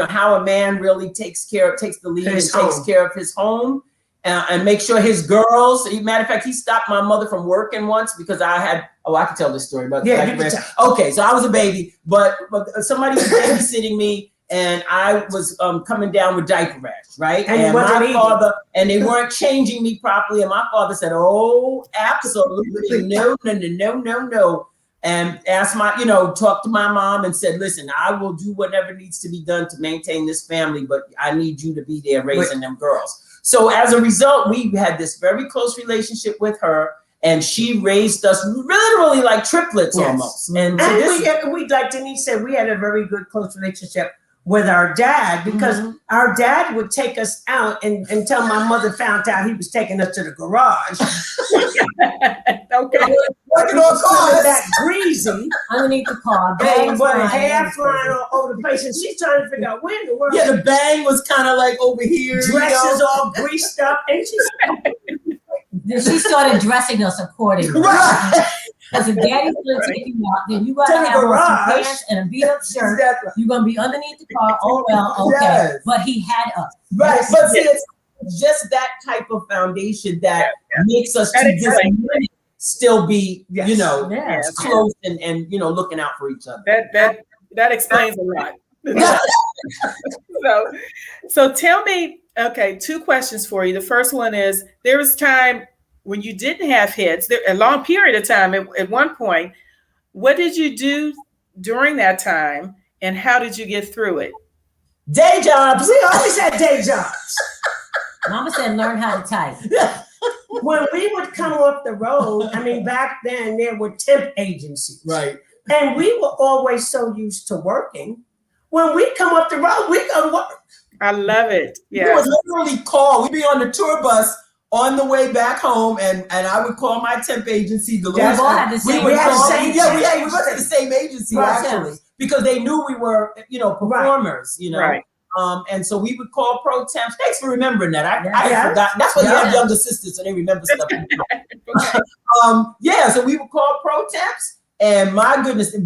how a man really takes the lead and takes care of his home and make sure his girls. Matter of fact, he stopped my mother from working once because I can tell this story about okay, so I was a baby, but somebody was babysitting me. And I was coming down with diaper rash, right? And my father, and they weren't changing me properly. And my father said, "Oh, absolutely, no. And asked talked to my mom and said, "Listen, I will do whatever needs to be done to maintain this family, but I need you to be there raising them girls." So as a result, we had this very close relationship with her, and she raised us literally like triplets almost. And we, like Denise said, we had a very good close relationship with our dad because our dad would take us out until my mother found out he was taking us to the garage. Okay. Working on cars. That greasy. Underneath the car. Bang, but hair flying all over the place. And she's trying to figure out where in the world. Yeah, the bang was kind of like over here. Dresses all greased up. And she started dressing us accordingly. Right. Because if Daddy's going to take you out, then you got to have on some pants and a beat-up shirt. Exactly. You're going to be underneath the car. Oh, well, okay. Yes. But he had us. Right. But see, it's just that type of foundation that makes us to this minute still be, close and looking out for each other. That explains a lot. So tell me, okay, 2 questions for you. The first one is, there was time when you didn't have hits, a long period of time at one point. What did you do during that time, and how did you get through it? Day jobs. We always had day jobs. Mama said learn how to type. When we would come off the road, back then there were temp agencies. Right. And we were always so used to working. When we come off the road, we go to work. I love it. Yeah. We would literally call. We'd be on the tour bus on the way back home, and I would call my temp agency. We had the same agency actually, because they knew we were, performers, Right. And so we would call pro temps. Thanks for remembering that. I forgot. That's why you have younger sisters, so they remember stuff. So we would call pro temps, and my goodness,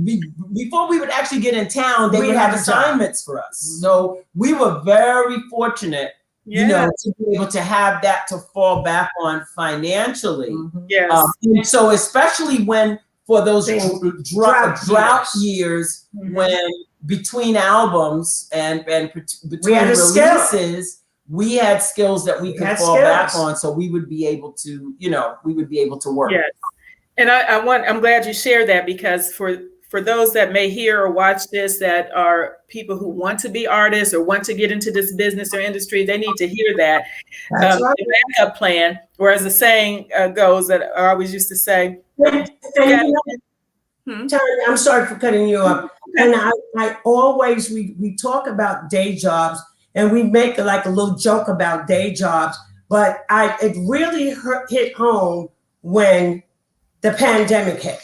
before we would actually get in town, they would have assignments for us. So we were very fortunate. To be able to have that to fall back on financially. Yes. And so especially when for those drought years, when between albums and between releases, we had skills that we could fall back on, so we would be able to, work. Yes. And I'm glad you shared that, because for for those that may hear or watch this that are people who want to be artists or want to get into this business or industry, they need to hear that. That's right. The backup plan, or as the saying goes that I always used to say, And Tanya, I'm sorry for cutting you up. And I always, we talk about day jobs and we make like a little joke about day jobs, but it really hit home when the pandemic hit.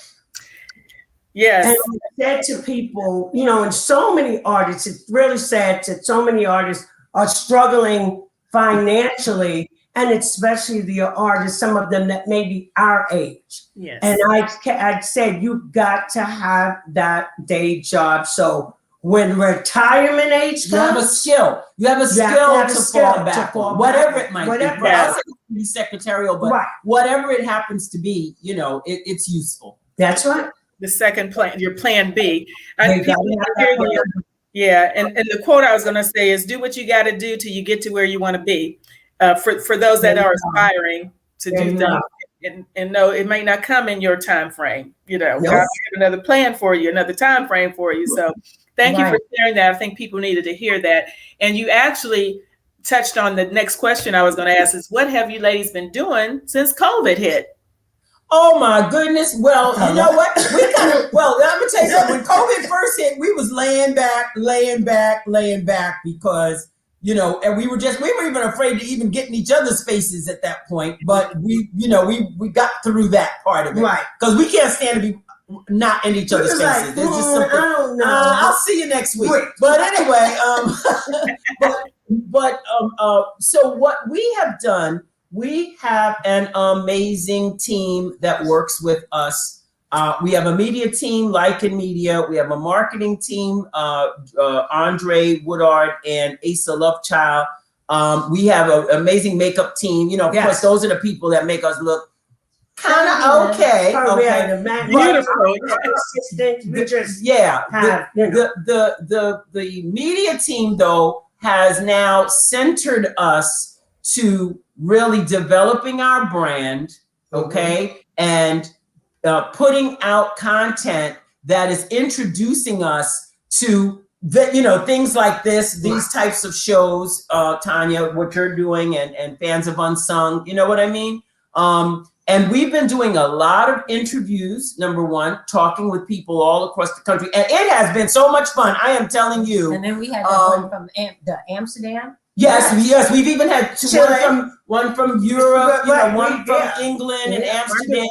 Yes. And I said to people, you know, and so many artists, it's really sad that so many artists are struggling financially, and especially the artists, some of them that may be our age. Yes. And I said, you've got to have that day job. So when retirement age comes, you have a skill. You have a skill to fall back on, whatever it might be. For us, it can be secretarial, but whatever it happens to be, you know, it's useful. That's right. The second plan, your plan B. And the quote I was going to say is, do what you got to do till you get to where you want to be. For those that are aspiring to do things, and no, it may not come in your time frame. You know, God has another plan for you, another time frame for you. So thank you for sharing that. I think people needed to hear that. And you actually touched on the next question I was going to ask is, what have you ladies been doing since COVID hit? Oh my goodness. Well, you know what? I'm gonna tell you something. When COVID first hit, we was laying back because, you know, and we were even afraid to even get in each other's faces at that point. But we got through that part of it. Right. Because we can't stand to be not in each other's faces. There's just something, I don't know. I'll see you next week. But anyway, so what we have done, we have an amazing team that works with us. We have a media team, Lycan Media. We have a marketing team, Andre Woodard and Asa Lovechild. We have an amazing makeup team. You know, of course, those are the people that make us look kind of okay. Beautiful. The media team, though, has now centered us to really developing our brand, and putting out content that is introducing us to things like these types of shows, Tanya, what you're doing, and Fans of Unsung, you know what I mean? And we've been doing a lot of interviews, number one, talking with people all across the country, and it has been so much fun, I am telling you. And then we had one from Amsterdam. Yes, we've even had one from Europe, one from England and Amsterdam.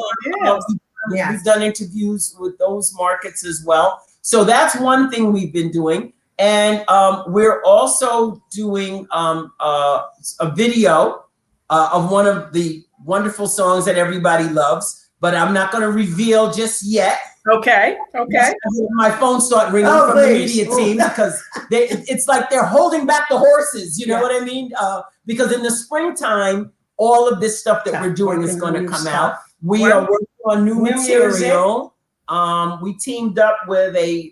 We've done interviews with those markets as well. So that's one thing we've been doing. And we're also doing a video of one of the wonderful songs that everybody loves, but I'm not going to reveal just yet. Okay. My phone started ringing from the media team because it's like they're holding back the horses. You know what I mean? Because in the springtime, all of this stuff that we're doing is going to come out. We are working on new material. We teamed up with a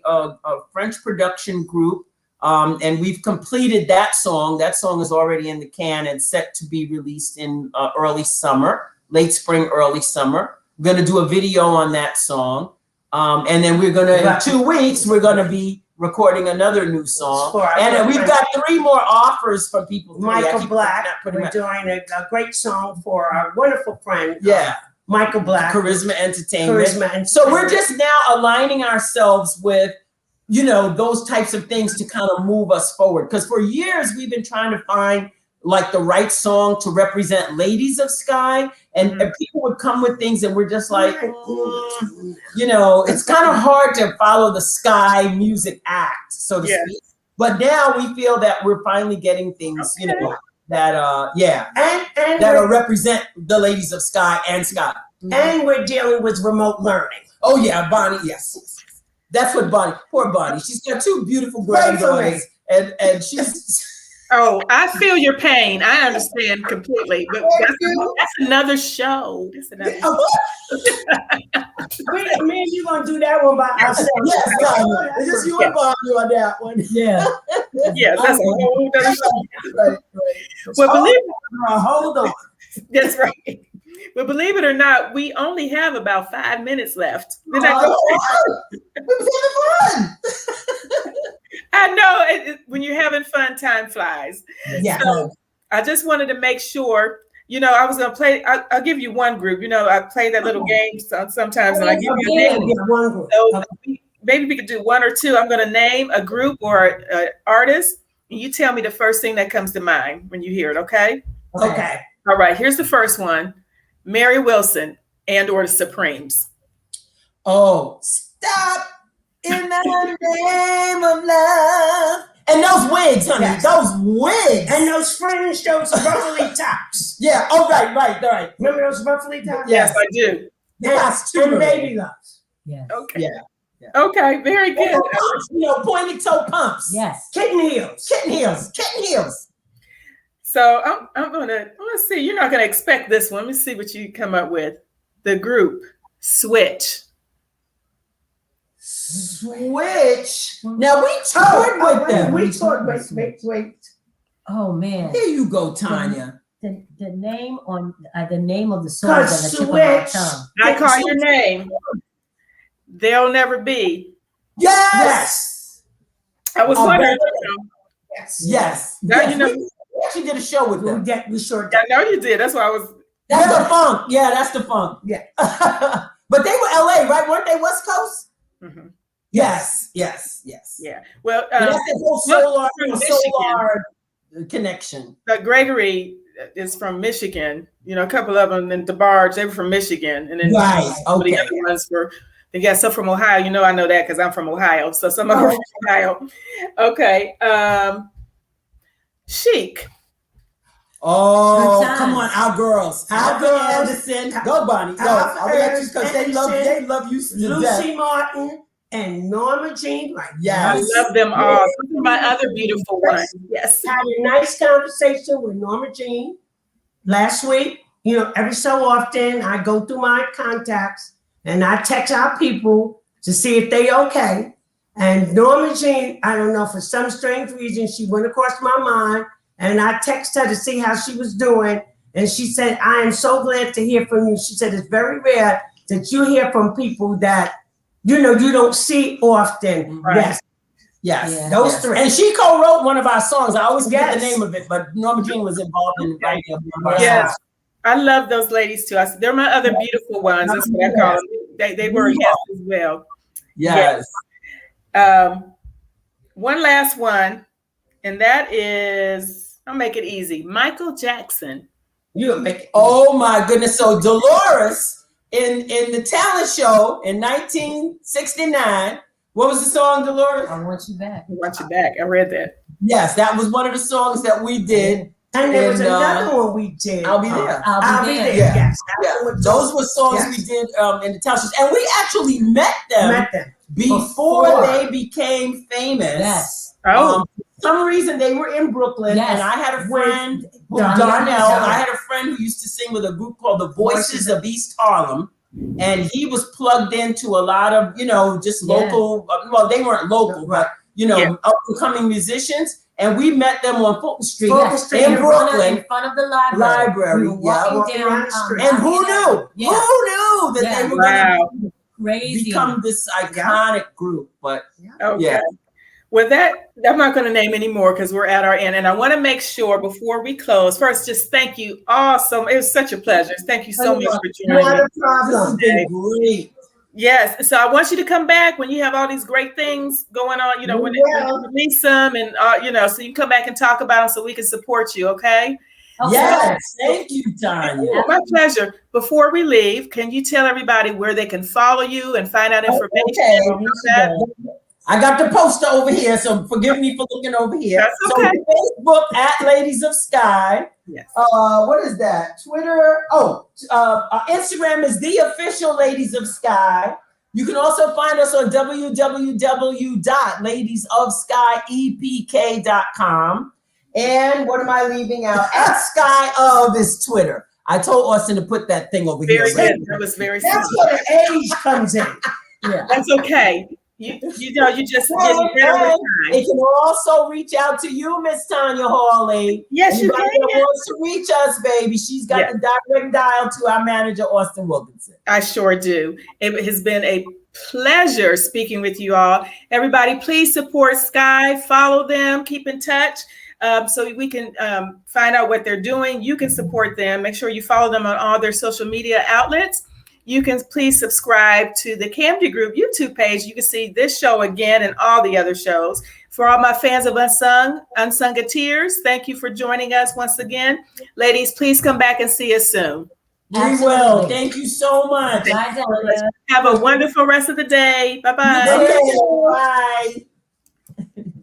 French production group, and we've completed that song. That song is already in the can and set to be released in late spring, early summer. We're going to do a video on that song. And then we're in 2 weeks, we're going to be recording another new song. And we've got 3 more offers from people. Michael Black, we're doing a great song for our wonderful friend. Michael Black. Charisma Entertainment. So we're just now aligning ourselves with, those types of things to kind of move us forward. Because for years, we've been trying to find like the right song to represent ladies of Skyy, and people would come with things and we're just like, it's kind of hard to follow the Skyy music act, so to speak. But now we feel that we're finally getting things, that'll represent the ladies of Skyy and Skyy. And we're dealing with remote learning. Oh yeah, Bonnie, yes. That's what poor Bonnie, she's got 2 beautiful granddaughters, and she's Oh, I feel your pain. I understand completely. But that's another show. That's another show. Me and you gonna do that one by ourselves. Yes, it's just you and Bonnie on that one. Yeah. Yes, that's a whole other show. Right. Well, hold on. That's right. But believe it or not, we only have about 5 minutes left. We've been fun. I know when you're having fun, time flies. Yeah. So I just wanted to make sure, I was going to play. I'll give you one group. I play that little game sometimes, and I give you a name. One group. So maybe we could do one or two. I'm going to name a group or an artist, and you tell me the first thing that comes to mind when you hear it, okay? Okay. All right, here's the first one. Mary Wilson and/or the Supremes. Oh, stop in the name of love. And those wigs, honey. Yes. Those wigs. And those fringe, those ruffly tops. Yeah. Oh, right. Remember those ruffly tops? Yes, I do. Yes, And baby loves. Yes. Okay. Yeah. Okay, very good. Pumps, pointed toe pumps. Yes. Kitten heels. Kitten heels. So let's see. You're not gonna expect this one. Let me see what you come up with. The group Switch. Switch. Now we toured with them. We toured. Wait. Oh man. Here you go, Tanya. The name of the song is on the tip of my tongue. I call your name. They'll never be. Yes. I was wondering. Yes. Now you know. We actually did a show with them. We sure I did. know you did. That's why I was. That's the funk. Yeah, that's the funk. Yeah. But they were LA, right? Weren't they West Coast? Mm-hmm. Yes. Yeah. Well, that's the whole solar connection. Gregory is from Michigan. A couple of them, and DeBarge, they were from Michigan, and then Okay. the other ones were. They got some from Ohio. I know that because I'm from Ohio. So some of them are from Ohio. Okay. Chic. Oh, come on, our girls. Anderson. Go, Bonnie. Go. I'll let you because they love you to death. Lucy Martin and Norma Jean. Right. Yes. I love them all. Those are my other beautiful ones. Yes. Had a nice conversation with Norma Jean last week. Every so often I go through my contacts and I text our people to see if they okay. And Norma Jean, I don't know, for some strange reason, she went across my mind. And I texted her to see how she was doing. And she said, I am so glad to hear from you. She said, it's very rare that you hear from people that, you don't see often. Right. Yes. Yeah. Those three. And she co-wrote one of our songs. I always forget the name of it, but Norma Jean was involved in writing one of our Yes. songs. I love those ladies too. They're my other beautiful ones. That's what I call them. They were a guest as well. Yes. One last one, and that is, I'll make it easy. Michael Jackson. You'll make it. Oh my goodness. So Dolores in the talent show in 1969. What was the song, Dolores? I Want You Back. I Want You Back. I read that. Yes, that was one of the songs that we did. And there was another one we did. I'll Be There. I'll be there. Yeah. Yes. Yeah. Those were songs we did in the talent shows. And we actually met them before they became famous. Yes. Oh. For some reason they were in Brooklyn, Yes. and I had a friend, Darnell. I had a friend who used to sing with a group called the Voices of East Harlem, and he was plugged into a lot of, just local, well, they weren't local, but, up and coming musicians, and we met them on Fulton Street in Brooklyn. In front of the library. We were walking down the street. And who knew? Yeah. Who knew that they were going to Crazy. become this iconic group? But Okay. yeah. Well, I'm not going to name any more because we're at our end. And I want to make sure before we close, first, just thank you all so much. It was such a pleasure. Thank you so much for joining Not me. a problem. This has been great. Yes. So I want you to come back when you have all these great things going on, when you release them and, so you can come back and talk about them so we can support you. Okay. Okay. Yes. Thank you, Tanya. My pleasure. Before we leave, can you tell everybody where they can follow you and find out information? Okay. I got the poster over here, so forgive me for looking over here. That's okay. So Facebook at Ladies of Skyy. Yes. What is that? Twitter. Instagram is the official Ladies of Skyy. You can also find us on www.ladiesofskyepk.com. And what am I leaving out? At Sky of is Twitter. I told Austin to put that thing over Very here. good. That was very That's simple. where the age comes in. Yeah. That's okay. You know, you just getting better with time. They can also reach out to you, Miss Tanya Hawley. Yes, you Anybody can. that wants to reach us, baby, she's got the direct dial to our manager, Austin Wilkinson. I sure do. It has been a pleasure speaking with you all. Everybody, please support Skyy. Follow them. Keep in touch so we can find out what they're doing. You can support them. Make sure you follow them on all their social media outlets. You can please subscribe to the KAMDI Group YouTube page. You can see this show again and all the other shows. For all my fans of Unsungateers, thank you for joining us once again. Ladies, please come back and see us soon. We will. Thank you so much. Bye, Delia. Have a wonderful rest of the day. Bye-bye. Okay. Bye.